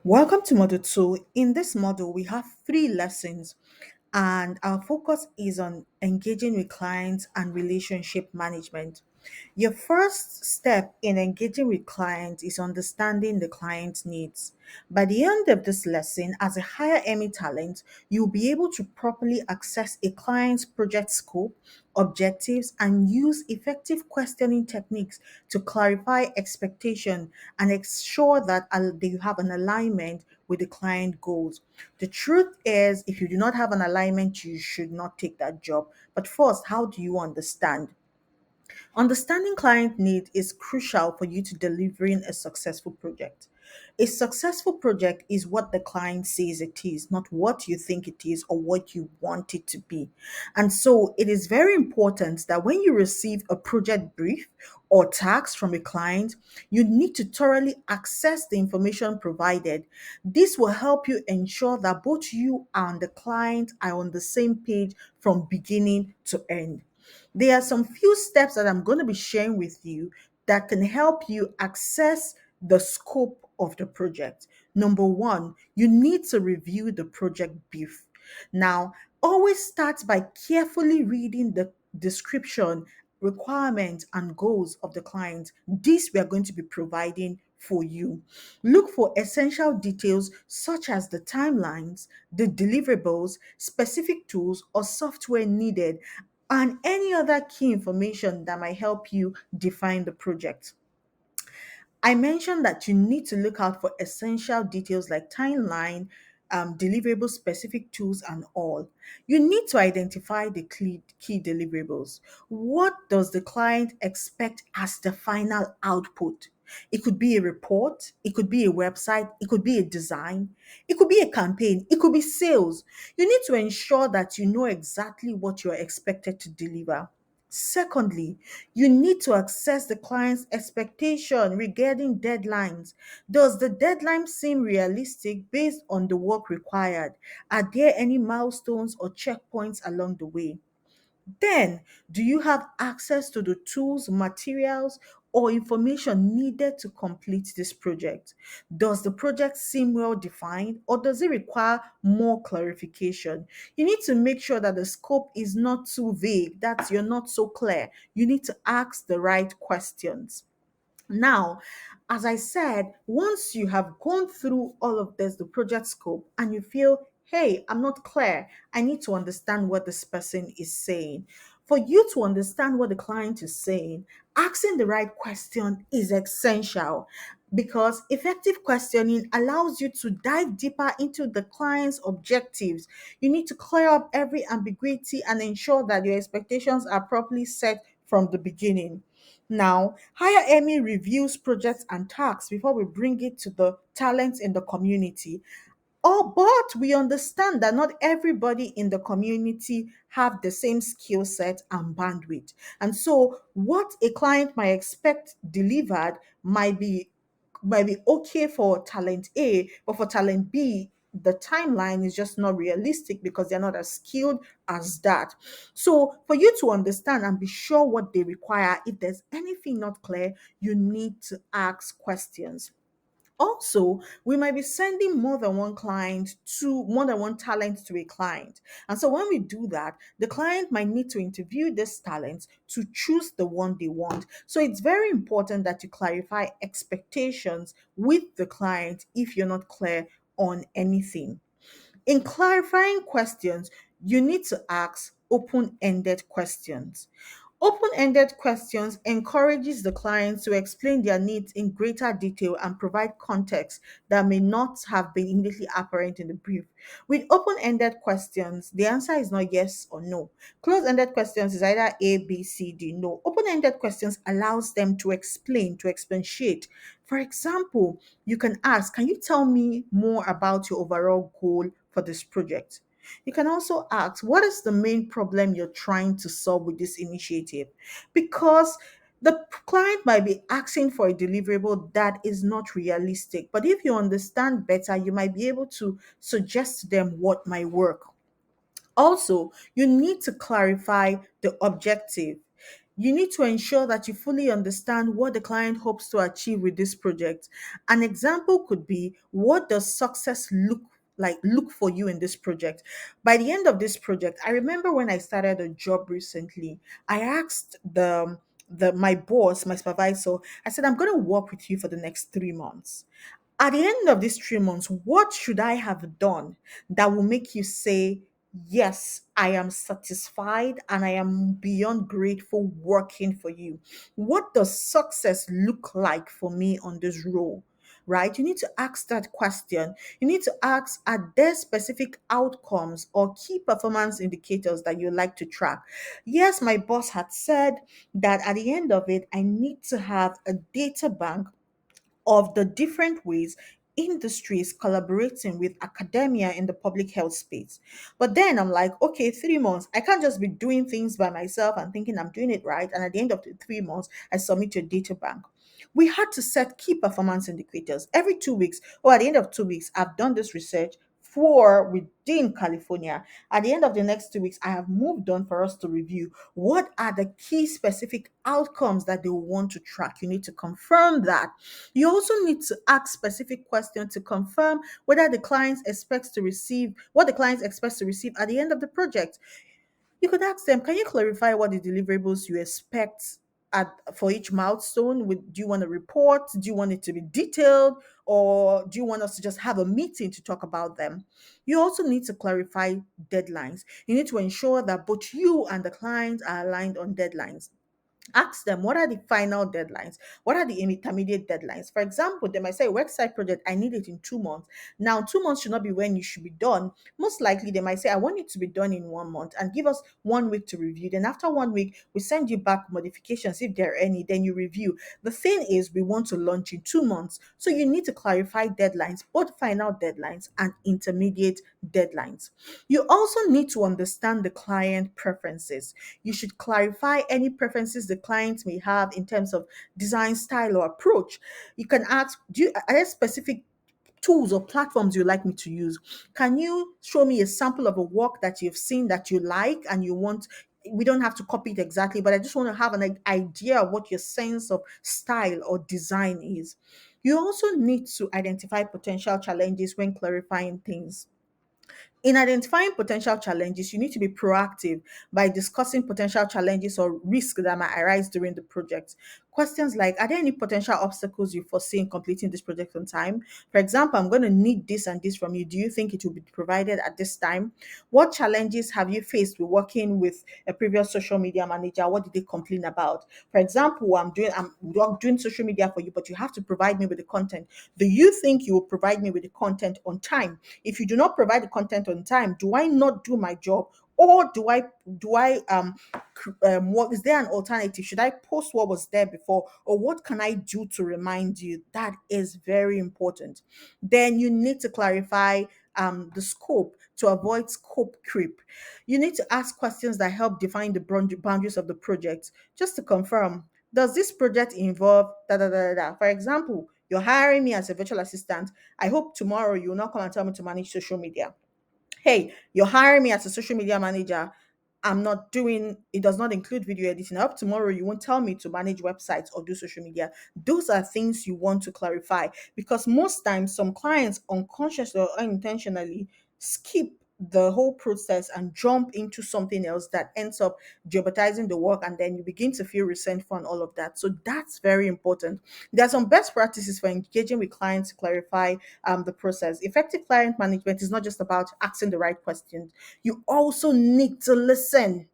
Welcome to Module 2. In this module, we have three lessons, and our focus is on engaging with clients and relationship management. Your first step in engaging with clients is understanding the client's needs. By the end of this lesson, as a higher Emmy talent, you'll be able to properly assess a client's project scope, objectives, and use effective questioning techniques to clarify expectation and ensure that you have an alignment with the client goals. The truth is, if you do not have an alignment, you should not take that job. But first, how do you understand? Understanding client need is crucial for you to delivering a successful project. A successful project is what the client says it is, not what you think it is or what you want it to be. And so it is very important that when you receive a project brief or task from a client, you need to thoroughly access the information provided. This will help you ensure that both you and the client are on the same page from beginning to end. There are some few steps that I'm going to be sharing with you that can help you access the scope of the project. Number one, you need to review the project brief. Now, always start by carefully reading the description, requirements, and goals of the client. This we are going to be providing for you. Look for essential details such as the timelines, the deliverables, specific tools, or software needed, and any other key information that might help you define the project. I mentioned that you need to look out for essential details like timeline, deliverable specific tools, and all. You need to identify the key deliverables. What does the client expect as the final output? It could be a report, it could be a website, it could be a design, it could be a campaign, it could be sales. You need to ensure that you know exactly what you're expected to deliver. Secondly, you need to assess the client's expectation regarding deadlines. Does the deadline seem realistic based on the work required? Are there any milestones or checkpoints along the way? Then, do you have access to the tools, materials, or information needed to complete this project? Does the project seem well defined or does it require more clarification? You need to make sure that the scope is not too vague, that you're not so clear. You need to ask the right questions. Now, as I said, once you have gone through all of this, the project scope, and you feel, hey, I'm not clear, I need to understand what this person is saying. For you to understand what the client is saying, asking the right question is essential because effective questioning allows you to dive deeper into the client's objectives. You need to clear up every ambiguity and ensure that your expectations are properly set from the beginning. Now, Higher Emmy reviews projects and tasks before we bring it to the talents in the community. Oh, but we understand that not everybody in the community have the same skill set and bandwidth. And so what a client might expect delivered might be okay for talent A, but for talent B, the timeline is just not realistic because they're not as skilled as that. So, for you to understand and be sure what they require, if there's anything not clear, you need to ask questions. Also, we might be sending more than one talent to a client. And so when we do that, the client might need to interview this talent to choose the one they want. So it's very important that you clarify expectations with the client if you're not clear on anything. In clarifying questions, you need to ask open-ended questions. Open-ended questions encourages the client to explain their needs in greater detail and provide context that may not have been immediately apparent in the brief. With open-ended questions, the answer is not yes or no. Closed-ended questions is either A, B, C, D, no. Open-ended questions allows them to explain, to expatiate. For example, you can ask, can you tell me more about your overall goal for this project? You can also ask, what is the main problem you're trying to solve with this initiative? Because the client might be asking for a deliverable that is not realistic. But if you understand better, you might be able to suggest to them what might work. Also, you need to clarify the objective. You need to ensure that you fully understand what the client hopes to achieve with this project. An example could be, what does success look for you in this project? By the end of this project, I remember when I started a job recently, I asked the my boss, my supervisor, I said, I'm going to work with you for the next 3 months. At the end of these 3 months, what should I have done that will make you say, yes, I am satisfied and I am beyond grateful working for you? What does success look like for me on this role? Right? You need to ask that question. You need to ask, are there specific outcomes or key performance indicators that you like to track? Yes, my boss had said that at the end of it, I need to have a data bank of the different ways industries collaborating with academia in the public health space. But then I'm like, okay, 3 months, I can't just be doing things by myself and thinking I'm doing it right. And at the end of the 3 months, I submit to a data bank. We had to set key performance indicators every 2 weeks, or at the end of 2 weeks. I've done this research for within California. At the end of the next 2 weeks, I have moved on for us to review what are the key specific outcomes that they will want to track. You need to confirm that. You also need to ask specific questions to confirm whether the client expects to receive what the client expects to receive at the end of the project. You could ask them, can you clarify what the deliverables you expect for each milestone? Do you want a report? Do you want it to be detailed? Or do you want us to just have a meeting to talk about them? You also need to clarify deadlines. You need to ensure that both you and the client are aligned on deadlines. Ask them, what are the final deadlines? What are the intermediate deadlines? For example, they might say, website project, I need it in 2 months. Now, 2 months should not be when you should be done. Most likely, they might say, I want it to be done in 1 month and give us 1 week to review. Then, after 1 week, we send you back modifications if there are any. Then you review. The thing is, we want to launch in 2 months. So, you need to clarify deadlines, both final deadlines and intermediate deadlines. You also need to understand the client preferences. You should clarify any preferences the client may have in terms of design style or approach. You can ask, are there specific tools or platforms you like me to use? Can you show me a sample of a work that you've seen that you like and you want? We don't have to copy it exactly, but I just want to have an idea of what your sense of style or design is. You also need to identify potential challenges when clarifying things. In identifying potential challenges, you need to be proactive by discussing potential challenges or risks that might arise during the project. Questions like, are there any potential obstacles you foresee in completing this project on time? For example, I'm going to need this and this from you. Do you think it will be provided at this time? What challenges have you faced with working with a previous social media manager? What did they complain about? For example, I'm doing social media for you, but you have to provide me with the content. Do you think you will provide me with the content on time? If you do not provide the content on time, do I not do my job? Or what is there an alternative? Should I post what was there before, or what can I do to remind you? That is very important. Then you need to clarify the scope to avoid scope creep. You need to ask questions that help define the boundaries of the project. Just to confirm, does this project involve da da da da da? For example, you're hiring me as a virtual assistant. I hope tomorrow you will not come and tell me to manage social media. Hey, you're hiring me as a social media manager. I'm not doing it, does not include video editing. Up tomorrow, you won't tell me to manage websites or do social media. Those are things you want to clarify, because most times some clients unconsciously or unintentionally skip the whole process and jump into something else that ends up jeopardizing the work, and then you begin to feel resentful and all of that. So that's very important. There are some best practices for engaging with clients to clarify the process. Effective client management is not just about asking the right questions. You also need to listen.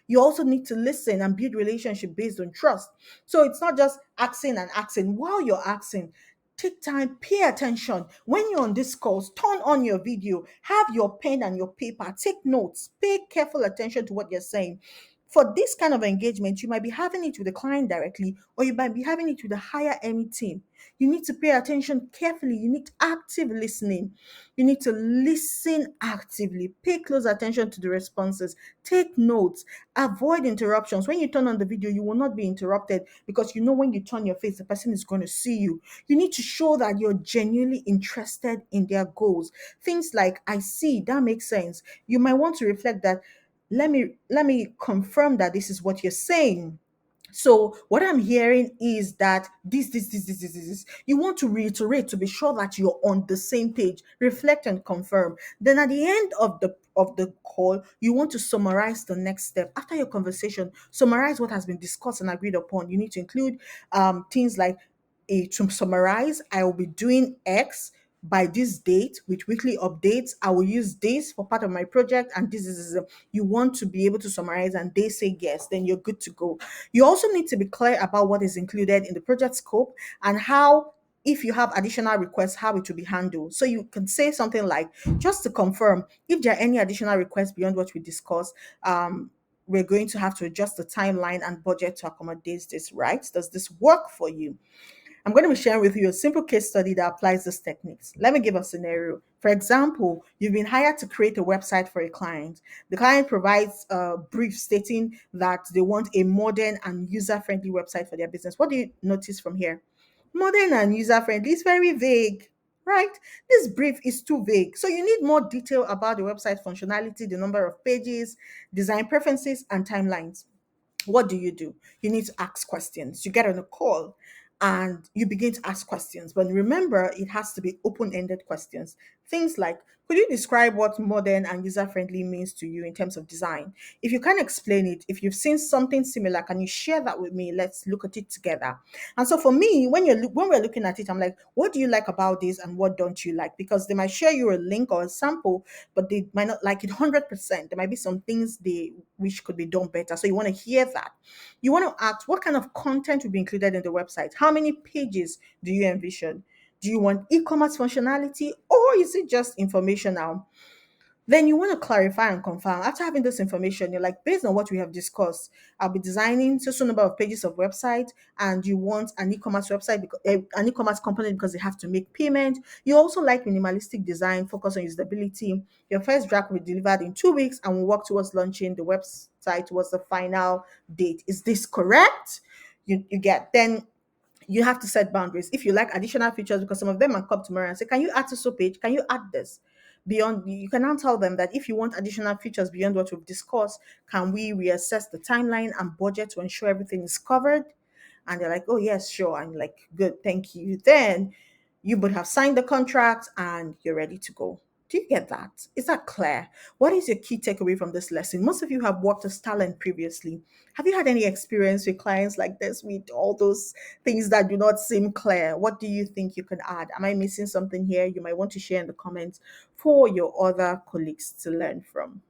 You also need to listen and build relationship based on trust. So it's not just asking and asking. While you're asking, take time, pay attention. When you're on this calls, turn on your video, have your pen and your paper, take notes, pay careful attention to what you're saying. For this kind of engagement, you might be having it with the client directly, or you might be having it with the higher ME team. You need to pay attention carefully. You need active listening. You need to listen actively, pay close attention to the responses, take notes, avoid interruptions. When you turn on the video, you will not be interrupted, because you know when you turn your face, the person is going to see you. You need to show that you're genuinely interested in their goals. Things like, I see, that makes sense. You might want to reflect that, let me confirm that this is what you're saying. So what I'm hearing is that this. You want to reiterate to be sure that you're on the same page, reflect and confirm. Then at the end of the call, you want to summarize the next step. After your conversation, summarize what has been discussed and agreed upon. You need to include things like to summarize, I will be doing X by this date with weekly updates. I will use this for part of my project, and this is you want to be able to summarize, and they say yes, then you're good to go. You also need to be clear about what is included in the project scope and how, if you have additional requests, how it will be handled. So you can say something like, just to confirm, if there are any additional requests beyond what we discussed, we're going to have to adjust the timeline and budget to accommodate this, right? Does this work for you? I'm going to be sharing with you a simple case study that applies these techniques. Let me give a scenario. For example, you've been hired to create a website for a client. The client provides a brief stating that they want a modern and user friendly website for their business. What do you notice from here? Modern and user friendly is very vague, right? This brief is too vague. So you need more detail about the website functionality, the number of pages, design preferences, and timelines. What do? You need to ask questions. You get on a call and you begin to ask questions. But remember, it has to be open ended questions. Things like, could you describe what modern and user friendly means to you in terms of design? If you can explain it, if you've seen something similar, can you share that with me? Let's look at it together. And so for me, when we're looking at it, I'm like, what do you like about this and what don't you like? Because they might share you a link or a sample, but they might not like it 100%. There might be some things they wish could be done better. So you want to hear that. You want to ask, what kind of content will be included in the website? How many pages do you envision? Do you want e-commerce functionality or is it just informational? Then you want to clarify and confirm. After having this information, you're like, based on what we have discussed, I'll be designing so number of pages of website, and you want an e-commerce website, because an e-commerce component because they have to make payment. You also like minimalistic design, focus on usability. Your first draft will be delivered in 2 weeks, and we'll work towards launching the website towards the final date. Is this correct? You get then you have to set boundaries. If you like additional features, because some of them might come tomorrow and say, can you add to so page? Can you add this? Beyond, you can now tell them that if you want additional features beyond what we've discussed, can we reassess the timeline and budget to ensure everything is covered? And they're like, oh yes, sure. I'm like, good, thank you. Then you would have signed the contract and you're ready to go. Do you get that? Is that clear? What is your key takeaway from this lesson? Most of you have worked as talent previously. Have you had any experience with clients like this with all those things that do not seem clear? What do you think you can add? Am I missing something here? You might want to share in the comments for your other colleagues to learn from.